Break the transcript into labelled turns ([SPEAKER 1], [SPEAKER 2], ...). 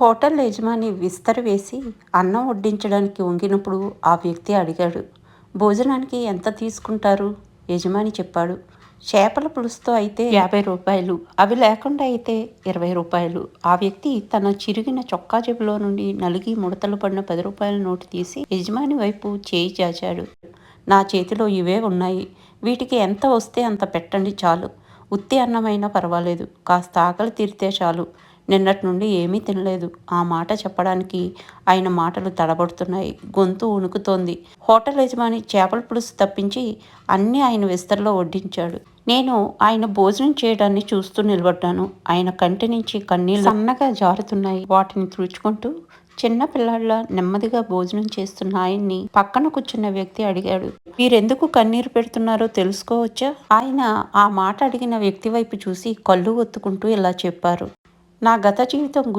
[SPEAKER 1] Hotel యజమాని విస్తరవేసి అన్నం వడ్డించడానికి వంగినప్పుడు ఆ వ్యక్తి అడిగాడు, భోజనానికి ఎంత తీసుకుంటారు? యజమాని చెప్పాడు, చేపల పులుసుతో అయితే 50 రూపాయలు, అవి లేకుండా అయితే 20 రూపాయలు. ఆ వ్యక్తి తన చిరిగిన చొక్కా జేబులో నుండి నలిగి ముడతలు పడిన 10 రూపాయల నోటు తీసి యజమాని వైపు చేయి చాచాడు. నా చేతిలో ఇవే ఉన్నాయి, వీటికి ఎంత వస్తే అంత పెట్టండి చాలు. ఉత్తి అన్నమైనా పర్వాలేదు, కాస్త ఆకలి తీరితే చాలు. నిన్నటి నుండి ఏమీ తినలేదు. ఆ మాట చెప్పడానికి ఆయన మాటలు తడబడుతున్నాయి, గొంతు వణుకుతోంది. హోటల్ యజమాని చేపల పులుసు తప్పించి అన్నీ ఆయన విస్తరలో వడ్డించాడు. నేను ఆయన భోజనం చేయడాన్ని చూస్తూ నిలబడ్డాను. ఆయన కంటి నుంచి కన్నీళ్లు సన్నగా జారుతున్నాయి. వాటిని తుడుచుకుంటూ చిన్న పిల్లాడిలా నెమ్మదిగా భోజనం చేస్తున్న ఆయన్ని పక్కన కూర్చున్న వ్యక్తి అడిగాడు, మీరెందుకు కన్నీరు పెడుతున్నారో తెలుసుకోవచ్చా? ఆయన ఆ మాట అడిగిన వ్యక్తి వైపు చూసి కళ్ళు ఒత్తుకుంటూ ఇలా చెప్పారు, నా గత జీవితం